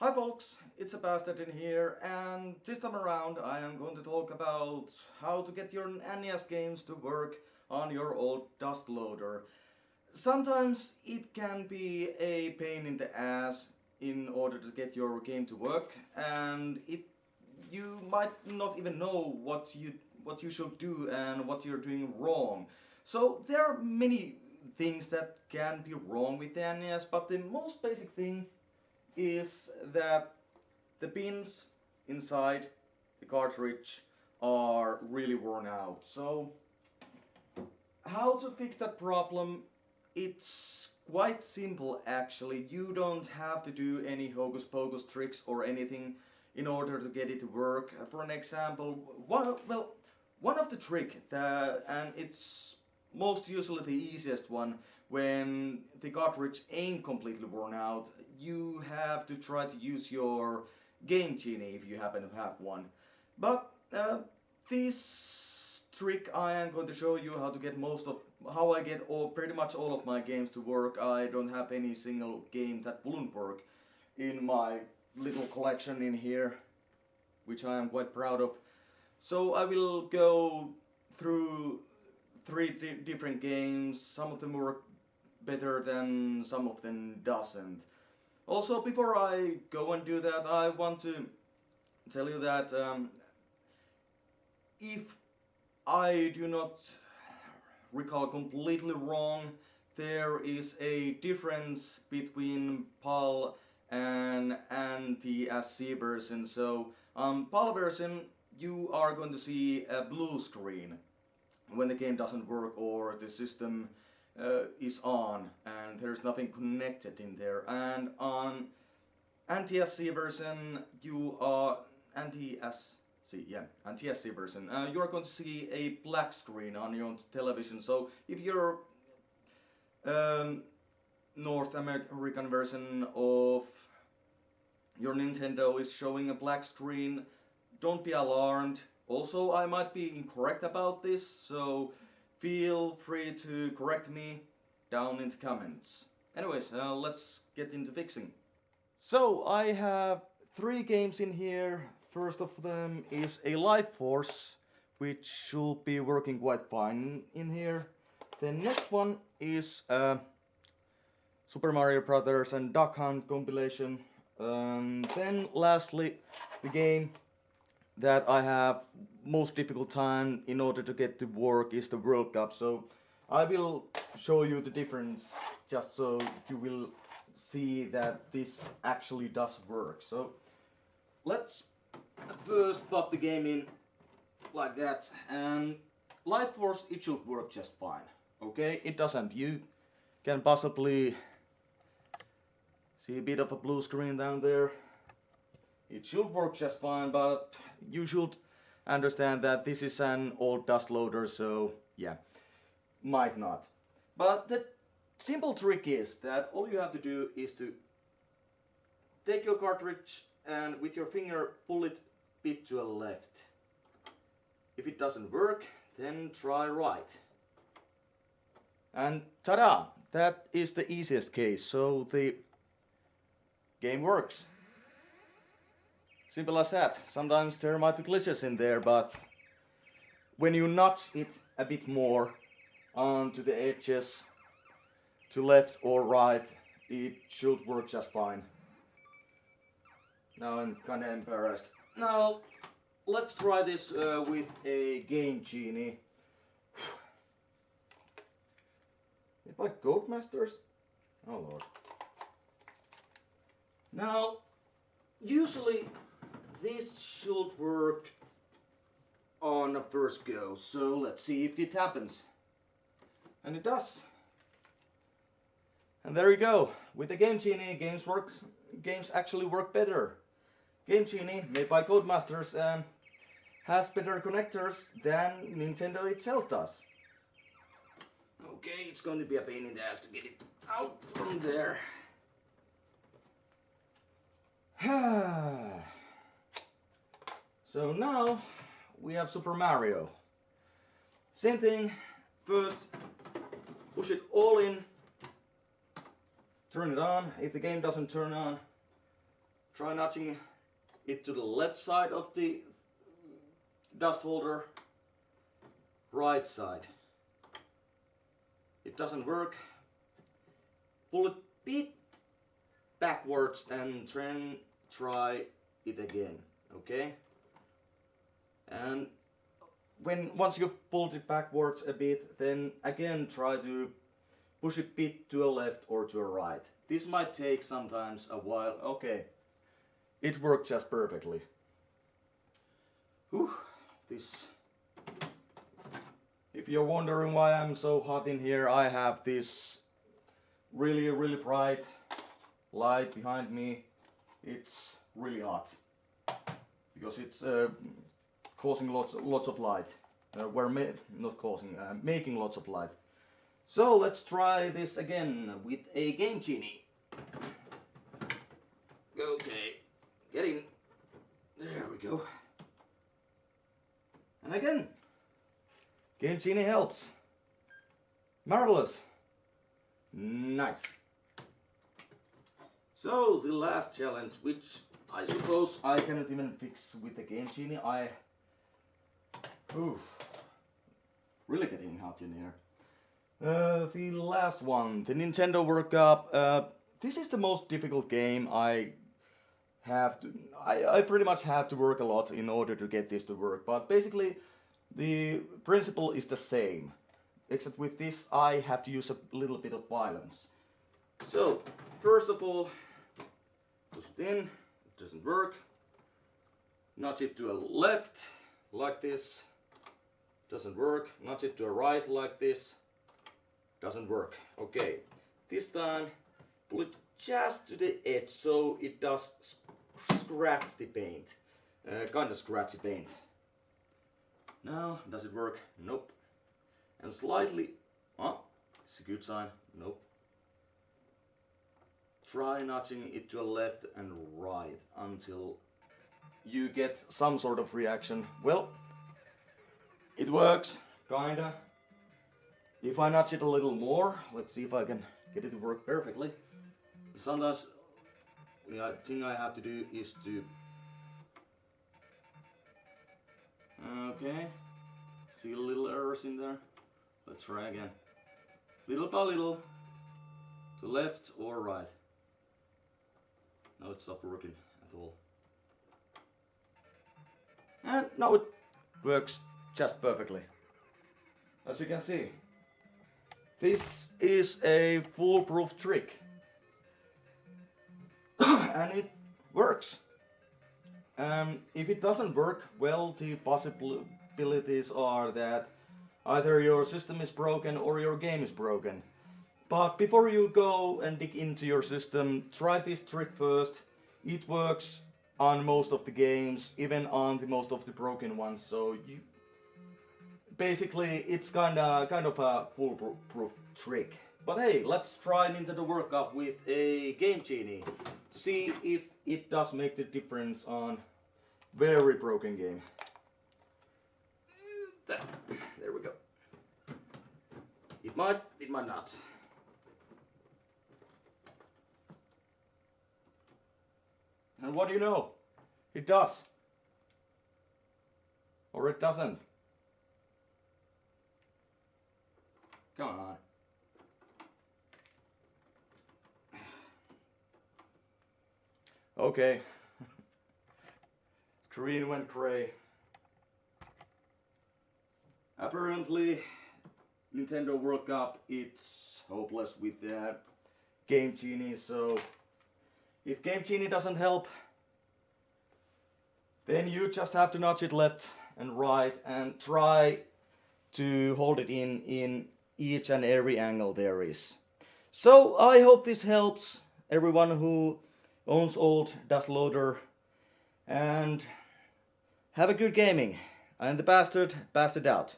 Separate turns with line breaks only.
Hi folks, it's a Bastard in here, and this time around I am going to talk about how to get your NES games to work on your old dust loader. Sometimes it can be a pain in the ass in order to get your game to work, and you might not even know what you should do and what you're doing wrong. So there are many things that can be wrong with the NES, but the most basic thing is that the pins inside the cartridge are really worn out. So how to fix that problem? It's quite simple actually. You don't have to do any hocus pocus tricks or anything in order to get it to work. For an example, one of the trick that, and it's most usually the easiest one, when the cartridge ain't completely worn out, you have to try to use your game genie if you happen to have one. But this trick I am going to show you how I get pretty much all of my games to work. I don't have any single game that wouldn't work in my little collection in here, which I am quite proud of. So I will go through three different games. Some of them work better than some of them doesn't. Also, before I go and do that, I want to tell you that if I do not recall completely wrong, there is a difference between PAL and NTSC version. So PAL version, you are going to see a blue screen when the game doesn't work or the system is on and there's nothing connected in there. And on NTSC version, you are NTSC version. You are going to see a black screen on your television. So if your North American version of your Nintendo is showing a black screen, don't be alarmed. Also, I might be incorrect about this, so feel free to correct me down in the comments. Anyways, let's get into fixing. So I have three games in here. First of them is a Life Force, which should be working quite fine in here. The next one is Super Mario Brothers and Duck Hunt compilation. Then lastly, the game that I have most difficult time in order to get to work is the World Cup. So I will show you the difference just so you will see that this actually does work. So let's first pop the game in like that, and Life Force, it should work just fine. Okay, it doesn't. You can possibly see a bit of a blue screen down there. It should work just fine, but you should understand that this is an old dust loader, so yeah, might not. But the simple trick is that all you have to do is to take your cartridge and with your finger pull it a bit to the left. If it doesn't work, then try right. And ta-da! That is the easiest case, so the game works. Simple as that. Sometimes there might be glitches in there, but when you nudge it a bit more onto the edges, to left or right, it should work just fine. Now I'm kinda embarrassed. Now let's try this with a game genie. Made by Codemasters? Oh lord. Now, usually this should work on a first go, so let's see if it happens. And it does. And there you go. With the Game Genie, games actually work better. Game Genie, made by Codemasters, has better connectors than Nintendo itself does. Okay, it's going to be a pain in the ass to get it out from there. So now we have Super Mario. Same thing, first push it all in, turn it on. If the game doesn't turn on, Try nudging it to the left side of the dust holder, right side. It doesn't work. Pull it a bit backwards and then try it again, okay? And once you've pulled it backwards a bit, then again try to push it a bit to a left or to a right. This might take sometimes a while. Okay, it worked just perfectly. Whew, this. If you're wondering why I'm so hot in here, I have this really bright light behind me. It's really hot because it's causing lots of light. Not causing, making lots of light. So let's try this again with a Game Genie. Okay, get in. There we go. And again, Game Genie helps. Marvelous. Nice. So the last challenge, which I suppose I cannot even fix with the Game Genie. Really getting hot in here. The last one, the Nintendo World Cup. This is the most difficult game. I pretty much have to work a lot in order to get this to work. But basically, the principle is the same. Except with this, I have to use a little bit of violence. So, first of all, push it in. It doesn't work. Nudge it to a left, like this. Doesn't work. Nudge it to a right, like this. Doesn't work. Okay, this time pull it just to the edge so it does scratch the paint. Kind of scratchy paint. Now, does it work? Nope. And slightly, it's a good sign. Nope. Try nudging it to a left and right until you get some sort of reaction. Well, it works, kinda. If I nudge it a little more, let's see if I can get it to work perfectly. Sometimes the thing I have to do is to... Okay, see little errors in there. Let's try again. Little by little, to left or right. Now it stopped working at all. And now it works just perfectly. As you can see. This is a foolproof trick. And it works. If it doesn't work, well, the possibilities are that either your system is broken or your game is broken. But before you go and dig into your system, try this trick first. It works on most of the games, even on the most of the broken ones, so basically, it's kind of a foolproof trick. But hey, let's try Nintendo World Cup with a Game Genie to see if it does make the difference on very broken game. There we go. It might not. And what do you know? It does. Or it doesn't. Come on. Okay. Screen went gray. Apparently, Nintendo World Cup, it's hopeless with the Game Genie, so if Game Genie doesn't help, then you just have to nudge it left and right and try to hold it in each and every angle there is. So I hope this helps everyone who owns old dust loader, and have a good gaming. I'm the bastard out.